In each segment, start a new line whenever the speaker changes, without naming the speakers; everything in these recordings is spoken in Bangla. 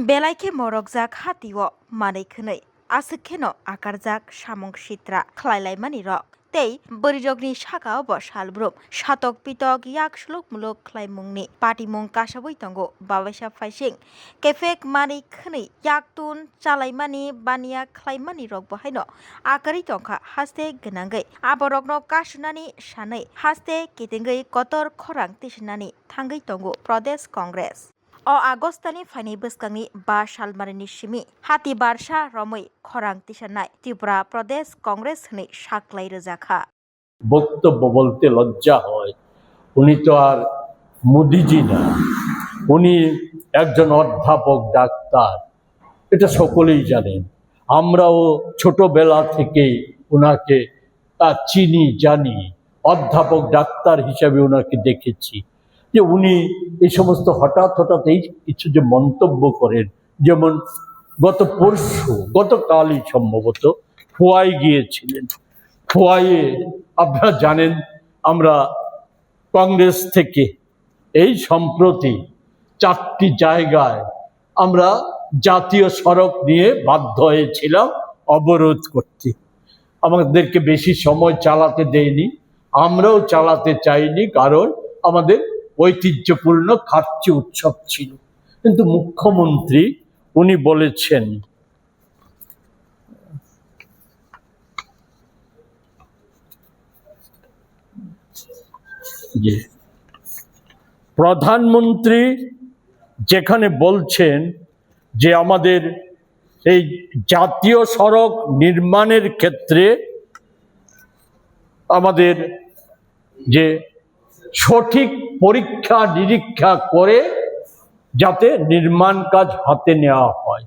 बेलाइखे मरकजाक हातिओ मानैखोनै आसोखेनो आकारजाक सामं सित्रा खलायलायमानि रक तै बोरिजगनि साकाव बो सालब्रुम सातक पितक याक सुलुक मुलुक खलायमुंनि पाटिमुं कासाबै तंगो बाबायसा फाइसिं केफेक मानैखोनै याकतुन चालायमानि बानिया खलायमानि रक बहायनो आकारि तंखा हास्ते गोनांगै आबरकनो कासुनानि सानै हास्ते कितिंगै कतर खरां तिसनानि थांगै तंगो प्रदेश कांग्रेस O Agostani फाइनै बोसकांनि 5 सालमारिनि सिमि हाति बारसा रमै खरां तिसानाय त्रिपुरा प्रदेश कांग्रेस हनै साक्लाय रोजाखा
বক্তব্য বলতে লজ্জা হয়। উনি তো আর মোদিজি না, উনি একজন অধ্যাপক ডাক্তার, এটা সকলেই জানেন। আমরাও ছোটবেলা থেকেই ওনাকে চিনি জানি, অধ্যাপক ডাক্তার হিসাবে ওনাকে দেখেছি। যে উনি এই সমস্ত হঠাৎ এই কিছু যে মন্তব্য করেন, যেমন গতকালই সম্ভবত খোয়াই গিয়েছিলেন। খোয়াইয়ে আপনারা জানেন আমরা কংগ্রেস থেকে এই সম্প্রতি 4টি জায়গায় আমরা জাতীয় সড়ক নিয়ে বাধ্য হয়েছিলাম অবরোধ করতে। আমাদেরকে বেশি সময় চালাতে দেয়নি, আমরাও চালাতে চাইনি, কারণ আমাদের ঐতিহ্যপূর্ণ খার্চি উৎসব ছিল। কিন্তু মুখ্যমন্ত্রী উনি বলেছেন যে প্রধানমন্ত্রী যেখানে বলছেন যে আমাদের এই জাতীয় সড়ক নির্মাণের ক্ষেত্রে আমাদের যে সঠিক পরীক্ষা নিরীক্ষা করে যাতে নির্মাণ কাজ হাতে নেওয়া হয়,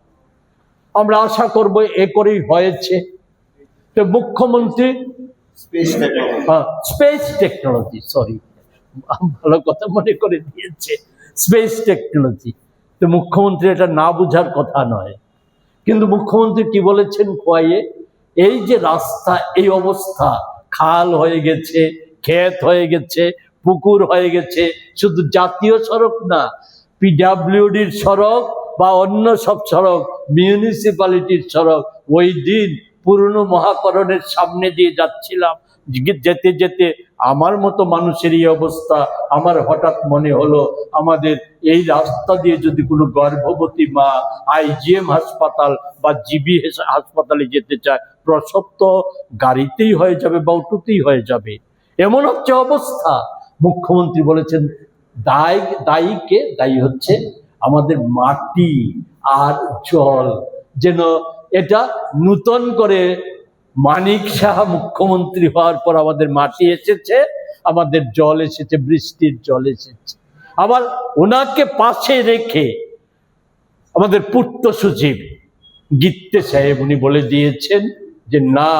আমরা আশা করব এ করেই হয়েছে। তো মুখ্যমন্ত্রী স্পেস টেকনোলজি, সরি ভালো কথা মনে করে দিয়েছে, স্পেস টেকনোলজি। তো মুখ্যমন্ত্রী এটা না বুঝার কথা নয়, কিন্তু মুখ্যমন্ত্রী কি বলেছেন খোয়াইয়ে, এই যে রাস্তা এই অবস্থা, খাল হয়ে গেছে, ক্ষেত হয়ে গেছে, পুকুর হয়ে গেছে, শুধু জাতীয় সড়ক না, পিডব্লিউডির সড়ক বা অন্য সব সড়ক, মিউনিসিপ্যালিটির সড়ক। ওই দিন পুরনো মহাকরণের সামনে দিয়ে যাচ্ছিলাম, যেতে যেতে আমার মতো মানুষের এই অবস্থা। আমার হঠাৎ মনে হলো আমাদের এই রাস্তা দিয়ে যদি কোনো গর্ভবতী মা IGM হাসপাতাল বা জিবি হাসপাতালে যেতে চায়, প্রসব তো গাড়িতেই হয়ে যাবে বা অটোতেই হয়ে যাবে, এমন হচ্ছে অবস্থা। মুখ্যমন্ত্রী বলেছেন দায়ী হচ্ছে আমাদের মাটি আর জল। যেন এটা নূতন করে মানিক সাহা মুখ্যমন্ত্রী হওয়ার পর আমাদের মাটি এসেছে, আমাদের জল এসেছে, বৃষ্টির জল এসেছে। আবার ওনাকে পাশে রেখে আমাদের পূর্ত সচিব গিত্তে সাহেব উনি বলে দিয়েছেন যে না,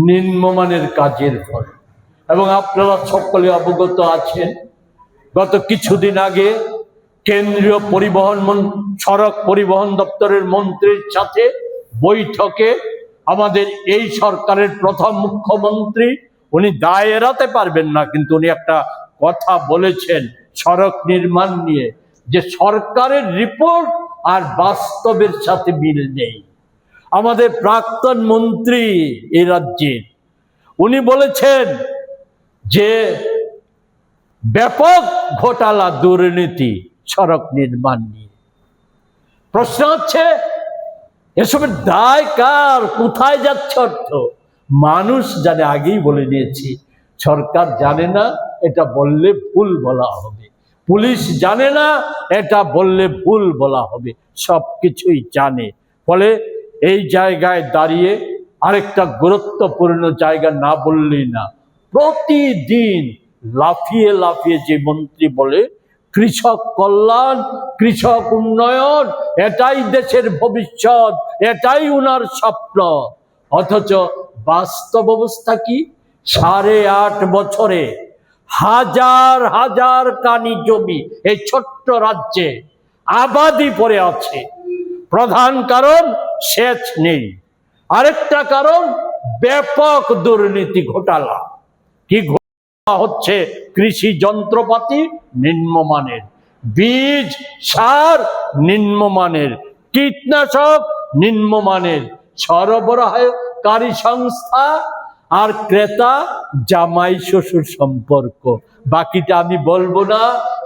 নিম্নমানের কাজের ফল। এবং আপনারা সকলে অবগত আছেন, গত কিছুদিন আগে কেন্দ্রীয় সড়ক পরিবহন দপ্তরের মন্ত্রীর সাথে বৈঠকে আমাদের এই সরকারের প্রথম মুখ্যমন্ত্রী, উনি দায় এড়াতে পারবেন না, কিন্তু উনি একটা কথা বলেছেন সড়ক নির্মাণ নিয়ে, যে সরকারের রিপোর্ট আর বাস্তবের সাথে মিল নেই। আমাদের প্রাক্তন মন্ত্রী এই রাজ্যের, উনি বলেছেন যে ব্যাপক ঘোটালা দুর্নীতি সড়ক নির্মাণ নিয়ে। প্রশ্ন হচ্ছে এসবের দায় কার, কোথায় যাচ্ছে অর্থ? মানুষ জানে, আগেই বলে নিয়েছি। সরকার জানে না, এটা বললে ভুল বলা হবে। পুলিশ জানে না, এটা বললে ভুল বলা হবে। সবকিছুই জানে। ফলে এই জায়গায় দাঁড়িয়ে আরেকটা গুরুত্বপূর্ণ জায়গা না বললেই না, প্রতিদিন লাফিয়ে লাফিয়ে যে মন্ত্রী বলে কৃষক কল্যাণ, কৃষক উন্নয়ন, এটাই দেশের ভবিষ্যৎ, এটাই উনার স্বপ্ন। অথচ বাস্তব অবস্থা কি? 8.5 বছরে হাজার হাজার কানি জমি এই ছোট্ট রাজ্যে আবাদি পড়ে আছে। প্রধান কারণ সেচ নেই, আরেকটা কারণ ব্যাপক দুর্নীতি ঘোটালা। কি হচ্ছে? কৃষি যন্ত্রপাতি নিম্নমানের, বীজ সার নিম্নমানের, কীটনাশক নিম্নমানের, সরবরাহকারী সংস্থা আর ক্রেতা জামাই শ্বশুর সম্পর্ক। বাকিটা আমি বলবো না,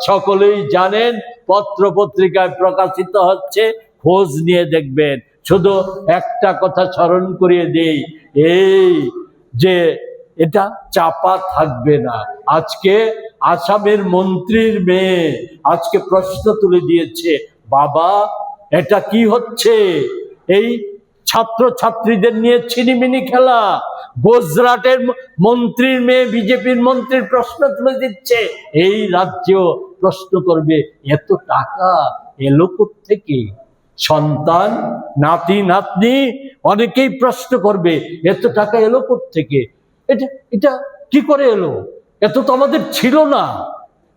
সকলেই জানেন, পত্র পত্রিকায় প্রকাশিত হচ্ছে, খোঁজ নিয়ে দেখবেন। শুধু একটা কথা স্মরণ করিয়ে দেই, এই যে এটা চাপা থাকবে না। আজকে আসামের মন্ত্রীর মেয়ে আজকে প্রশ্ন তুলে দিয়েছে, বাবা এটা কি হচ্ছে? এই ছাত্র ছাত্রীদের নিয়ে ছিনিমিনি খেলা। গুজরাটের মন্ত্রীর মেয়ে বিজেপির মন্ত্রীর প্রশ্ন তুলে দিচ্ছে, এই রাজ্য প্রশ্ন করবে এত টাকা এলো কোত্থেকে? সন্তান নাতি নাতনি অনেকেই প্রশ্ন করবে এত টাকা এলো কোত্থেকে, এটা এটা কি করে এলো, এত তো আমাদের ছিল না।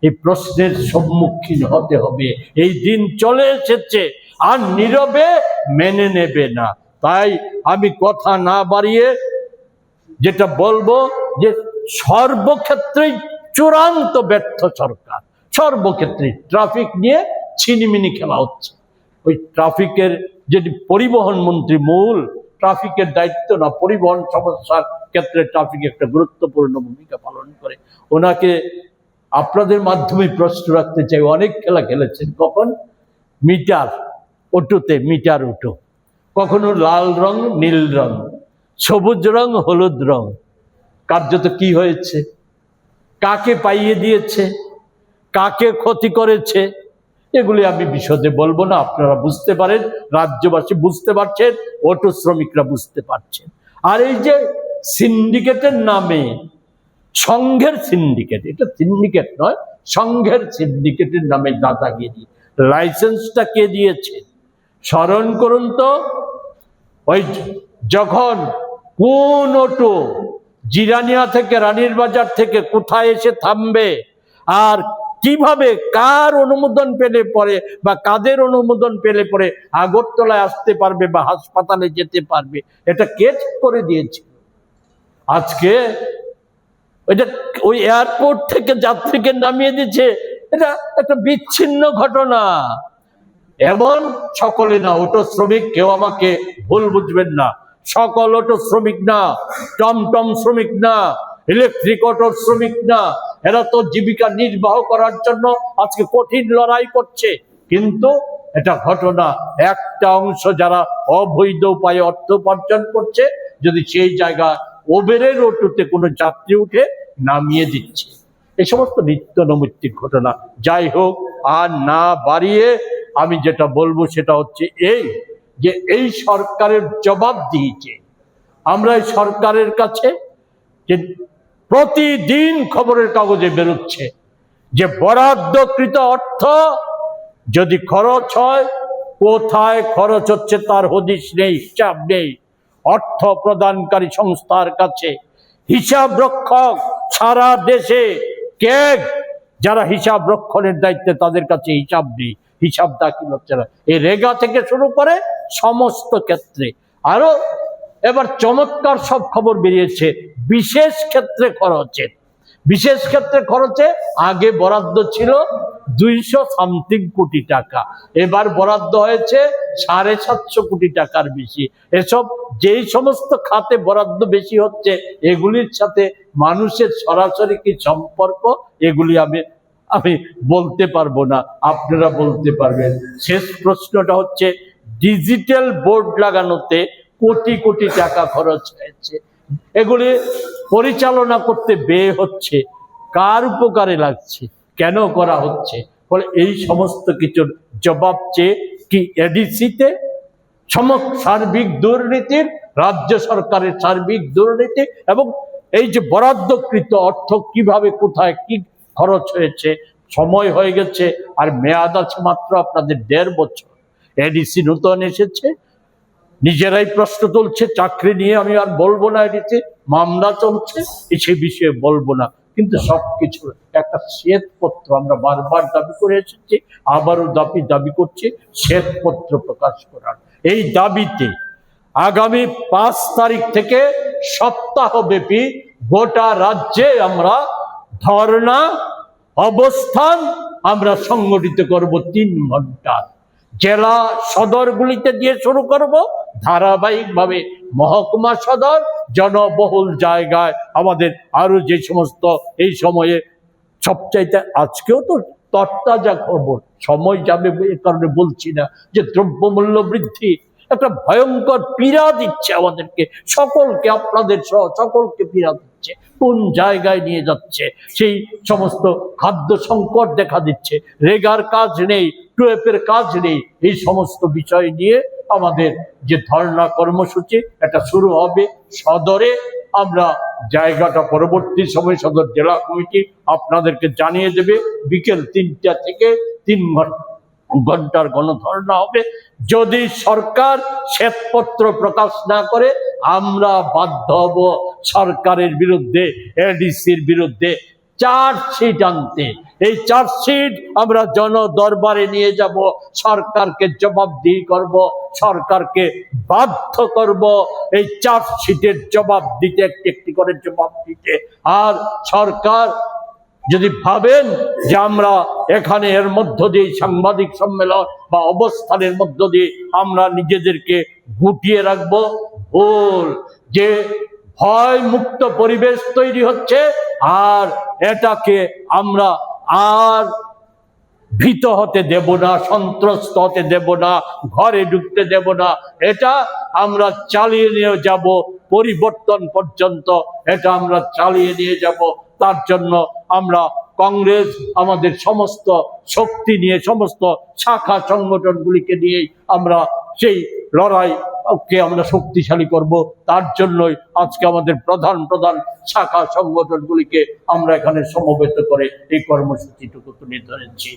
এই প্রশ্নের সম্মুখীন হতে হবে, এই দিন চলে এসেছে, আর নীরবে মেনে নেবে না। তাই আমি কথা না বাড়িয়ে যেটা বলবো, যে সর্বক্ষেত্রেই চূড়ান্ত ব্যর্থ সরকার। সর্বক্ষেত্রে ট্রাফিক নিয়ে ছিনিমিনি খেলা হচ্ছে। ওই ট্রাফিকের যেটি পরিবহন মন্ত্রী, মূল ট্রাফিকের দায়িত্ব না, পরিবহন সমস্যার ক্ষেত্রে ট্রাফিক একটা গুরুত্বপূর্ণ ভূমিকা পালন করে। ওনাকে আপনাদের মাধ্যমে প্রশ্ন রাখতে চাই, অনেক খেলা খেলেছেন। কখন মিটার অটোতে, মিটার অটো, কখনো লাল রং নীল রং, সবুজ রং হলুদ রং, কার্যত কি হয়েছে, কাকে পাইয়ে দিয়েছে, কাকে ক্ষতি করেছে, এগুলি আমি বিশদে বলবো না। আপনারা বুঝতে পারেন, রাজ্যবাসী বুঝতে পারছেন, অটো শ্রমিকরা বুঝতে পারছেন। আর এই যে সিন্ডিকেটের নামে, সংঘের সিন্ডিকেট, এটা সিন্ডিকেট নয়, সংঘের সিন্ডিকেটের নামে দাদাগিরি, লাইসেন্সটা কে দিয়েছে স্মরণ করুন তো। ওই যখন কোন অটো জিরানিয়া থেকে, রানীর বাজার থেকে কোথায় এসে থামবে, আর কিভাবে কার অনুমোদন পেলে পরে বা কাদের অনুমোদন পেলে পরে আগরতলায় আসতে পারবে বা হাসপাতালে যেতে পারবে, এটা কে ঠিক করে দিয়েছে? আজকে ওইটা ওই এয়ারপোর্ট থেকে যাত্রীকে নামিয়ে দিচ্ছে, এটা একটা বিচ্ছিন্ন ঘটনা। এমন সকলে না, অটো শ্রমিক কেউ আমাকে ভুল বুঝবেন না, সকল অটো শ্রমিক না, টমটম শ্রমিক না, ইলেকট্রিক অটো শ্রমিক না, এরা তো জীবিকা নির্বাহ করার জন্য আজকে কঠিন লড়াই করছে। কিন্তু এটা ঘটনা, একটা অংশ যারা অবৈধ উপায়ে অর্থ উপার্জন করছে, যদি সেই জায়গা ওবেরের অটোতে কোনো যাত্রী উঠে নামিয়ে দিচ্ছে, এই সমস্ত নিত্য নৈমিত্তিক ঘটনা। যাই হোক, আর না বাড়িয়ে আমি যেটা বলবো সেটা হচ্ছে এই, যে এই সরকারের জবাব দিয়েছে, আমরা এই সরকারের কাছে, যে প্রতিদিন খবরের কাগজে বেরোচ্ছে যে বরাদ্দকৃত অর্থ যদি খরচ হয়, কোথায় খরচ হচ্ছে তার হদিশ নেই, হিসাব নেই। অর্থ প্রদানকারী সংস্থার কাছে হিসাব রক্ষক সারা দেশে ক্যাগ যারা হিসাব রক্ষণের দায়িত্বে, তাদের কাছে হিসাব নেই, হিসাব দাখিল হচ্ছে না। এই রেগা থেকে শুরু করে সমস্ত ক্ষেত্রে। আরো এবার চমৎকার সব খবর বেরিয়েছে বিশেষ ক্ষেত্রে খরচে। বিশেষ ক্ষেত্রে খরচে আগে বরাদ্দ ছিল 200 কোটি টাকা, এবার বরাদ্দ হয়েছে 750 কোটি টাকার বেশি। এসব যেই সমস্ত খাতে বরাদ্দ বেশি হচ্ছে, এগুলির সাথে মানুষের সরাসরি কি সম্পর্ক, এগুলি আমি বলতে পারবো না, আপনারা বলতে পারবেন। শেষ প্রশ্নটা হচ্ছে, ডিজিটাল বোর্ড লাগানোতে কোটি কোটি টাকা খরচ হয়েছে, এগুলি পরিচালনা করতে ব্যয় হচ্ছে, কার উপকারে লাগছে, কেন করা হচ্ছে? ফলে এই সমস্ত কিছুর জবাব চেয়ে কি এডিসিতে সার্বিক দুর্নীতির, রাজ্য সরকারের সার্বিক দুর্নীতি, এবং এই যে বরাদ্দকৃত অর্থ কিভাবে কোথায় কি খরচ হয়েছে, সময় হয়ে গেছে, আর মেয়াদ আছে মাত্র আপনাদের 1.5 বছর। এডিসি নতুন এসেছে, নিজেরাই প্রশ্ন তুলছে চাকরি নিয়ে, আমি আর বলবো না, এডিসি মামলা চলছে, সে বিষয়ে বলবো না। কিন্তু সবকিছু একটা শ্বেতপত্র আমরা বারবার দাবি করে এসেছি, আবারও দাবি করছি শ্বেতপত্র প্রকাশ করার। এই দাবিতে আগামী 5 তারিখ থেকে সপ্তাহব্যাপী গোটা রাজ্যে আমরা ধর্ণা, অবস্থান আমরা সংগঠিত করব 3 ঘন্টা। জেলা সদরগুলিতে দিয়ে শুরু করব, ধারাবাহিকভাবে মহকুমা সদর, জনবহুল জায়গায় আমাদের আরো যে সমস্ত এই সময়ে সবচাইতে আজকেও তো তরতাজা খবর, সময় যাবে এই কারণে বলছি না, যে দ্রব্যমূল্য বৃদ্ধি একটা ভয়ঙ্কর পীড়া দিচ্ছে আমাদেরকে সকলকে, আপনাদের সহ সকলকে পীড়া দিচ্ছে। কোন জায়গায় নিয়ে যাচ্ছে, সেই সমস্ত খাদ্য সংকট দেখা দিচ্ছে, রেগার কাজ নেই, টুয়েপের কাজ নেই, এই সমস্ত বিষয় নিয়ে আমাদের যে ধর্ণা কর্মসূচি এটা শুরু হবে সদরে। আমরা জায়গাটা পরবর্তী সময় সদর জেলা কমিটি আপনাদেরকে জানিয়ে দেবে। বিকেল 3টা থেকে 3 ঘন্টার গণধর্ণা হবে। যদি সরকার শ্বেতপত্র প্রকাশ না করে আমরা বাধ্য হব সরকারের বিরুদ্ধে, এডিসির বিরুদ্ধে চার্জশিট আনতে। এই চার্জশিট আমরা জনদরবারে নিয়ে যাব, সরকারকে জবাবদিহি করব, সরকারকে বাধ্য করব এই চার্জশিটের জবাব দিতে, একটি করে জবাব দিতে। আর সরকার যদি ভাবেন যে আমরা এখানে এর মধ্য দিয়ে সাংবাদিক সম্মেলন বা অবস্থানের মধ্য দিয়ে আমরা নিজেদেরকে গুটিয়ে রাখবো, ভুল। যে ভয় মুক্ত পরিবেশ তৈরি হচ্ছে, আর এটাকে আমরা আর ভীত হতে দেব না, সন্ত্রস্ত হতে দেব না, ঘরে ঢুকতে দেব না। এটা আমরা চালিয়ে নিয়ে যাব পরিবর্তন পর্যন্ত, এটা আমরা চালিয়ে নিয়ে যাব। তার জন্য আমরা কংগ্রেস আমাদের সমস্ত শক্তি নিয়ে, সমস্ত শাখা সংগঠনগুলিকে নিয়ে আমরা সেই লড়াইকে আমরা শক্তিশালী করব। তার জন্যই আজকে আমাদের প্রধান প্রধান শাখা সংগঠনগুলিকে আমরা এখানে সমবেত করে এই কর্মসূচিটুকু তুলে ধরেছি।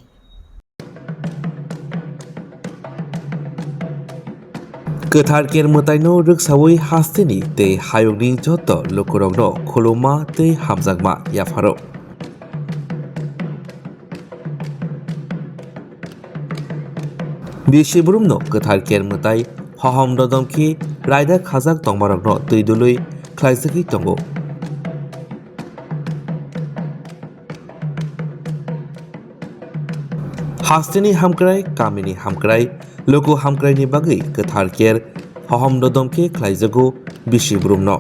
गोथार केरमताइनो रोगसावै हास्तेनि तै हायगनि जत लोकरगनो खुलुमा तै हामजागमा याफारो बिसिबुरुमनो गोथार केरमताइ हहम ददमखि रायदा खाजाक तंगमारगनो तैदुलै ख्लाइसखि तंगो हास्तेनि हामक्राय कामिनि हामक्राय लोको हामक्रायनि बागै गोथार केर हहम ददमके ख्लाइजागो बिसिबुरुमनो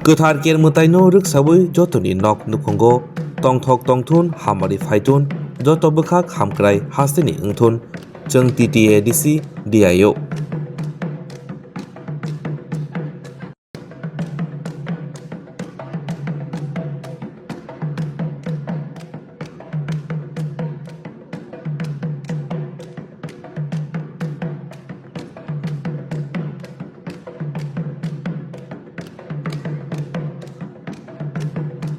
गोथार केरमताइनो रोगसावै जतनि नक नुखंगो तंथक तंथुन हामारि फाइथुन जत बखाक हामक्राय हास्तेनि ओंथुन जों टिटिएडिसि डिआइअ